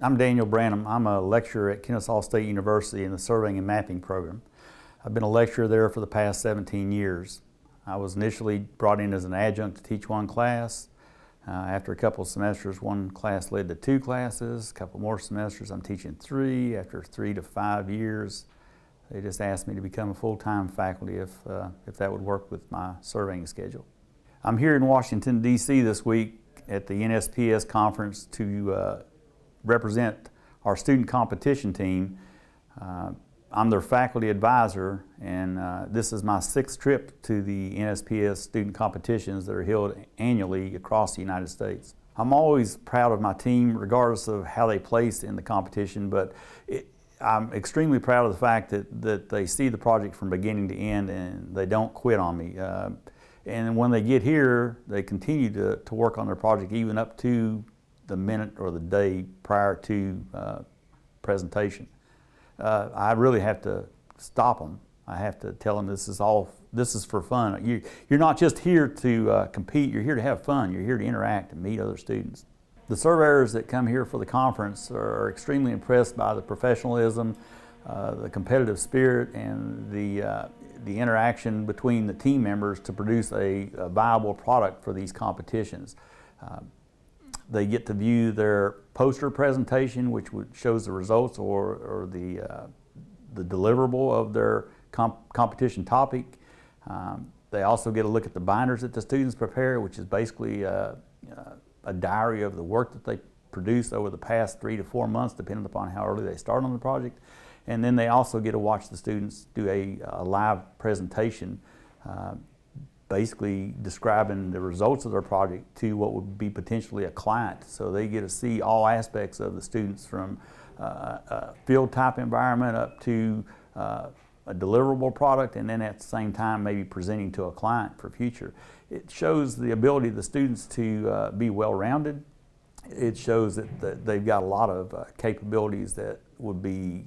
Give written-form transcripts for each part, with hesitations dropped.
I'm Daniel Branham. I'm a lecturer at Kennesaw State University in the Surveying and Mapping program. I've been a lecturer there for the past 17 years. I was initially brought in as an adjunct to teach one class. After a couple of semesters, one class led to 2 classes. A couple more semesters, I'm teaching 3. After 3 to 5 years, they just asked me to become a full-time faculty if that would work with my surveying schedule. I'm here in Washington, D.C. this week at the NSPS conference to represent our student competition team. I'm their faculty advisor, and this is my 6th trip to the NSPS student competitions that are held annually across the United States. I'm always proud of my team regardless of how they place in the competition, but I'm extremely proud of the fact that they see the project from beginning to end and they don't quit on me. And when they get here, they continue to work on their project even up to the minute or the day prior to presentation. I really have to stop them. I have to tell them this is for fun. You're not just here to compete, you're here to have fun. You're here to interact and meet other students. The surveyors that come here for the conference are extremely impressed by the professionalism, the competitive spirit, and the interaction between the team members to produce a viable product for these competitions. They get to view their poster presentation, which shows the results or the deliverable of their competition topic. They also get a look at the binders that the students prepare, which is basically a diary of the work that they produced over the past 3 to 4 months, depending upon how early they start on the project. And then they also get to watch the students do a live presentation, basically describing the results of their project to what would be potentially a client. So they get to see all aspects of the students, from a field type environment up to a deliverable product, and then at the same time maybe presenting to a client for future. It shows the ability of the students to be well-rounded. It shows that they've got a lot of capabilities that would be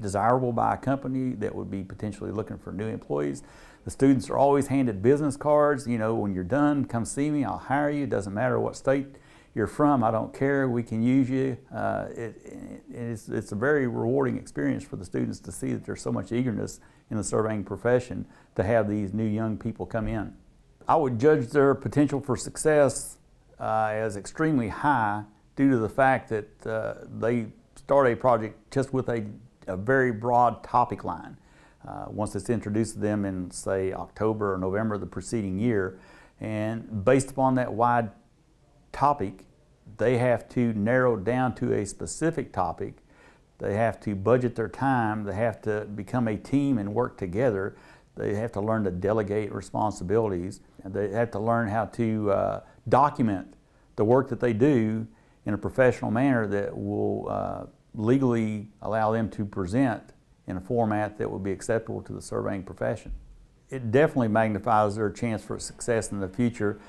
desirable by a company that would be potentially looking for new employees. The students are always handed business cards. You know, when you're done, come see me, I'll hire you. It doesn't matter what state you're from, I don't care, we can use you. It's a very rewarding experience for the students to see that there's so much eagerness in the surveying profession to have these new young people come in. I would judge their potential for success as extremely high due to the fact that they start a project just with a very broad topic line. Once it's introduced to them in, say, October or November of the preceding year, and based upon that wide topic, they have to narrow down to a specific topic. They have to budget their time. They have to become a team and work together. They have to learn to delegate responsibilities. They have to learn how to document the work that they do in a professional manner that will legally allow them to present in a format that will be acceptable to the surveying profession. It definitely magnifies their chance for success in the future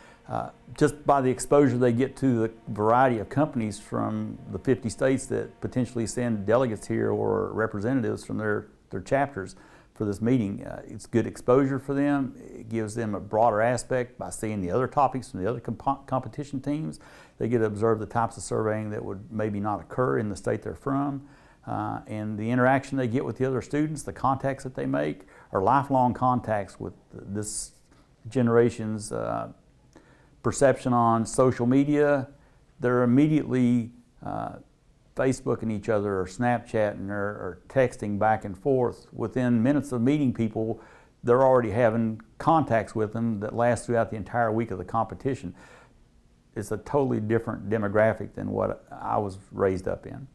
just by the exposure they get to the variety of companies from the 50 states that potentially send delegates here or representatives from their chapters for this meeting. It's good exposure for them. It gives them a broader aspect by seeing the other topics from the other competition teams. They get to observe the types of surveying that would maybe not occur in the state they're from. And the interaction they get with the other students, the contacts that they make, are lifelong contacts with this generation's perception on social media. They're immediately Facebooking each other or Snapchatting or texting back and forth. Within minutes of meeting people, they're already having contacts with them that last throughout the entire week of the competition. It's a totally different demographic than what I was raised up in.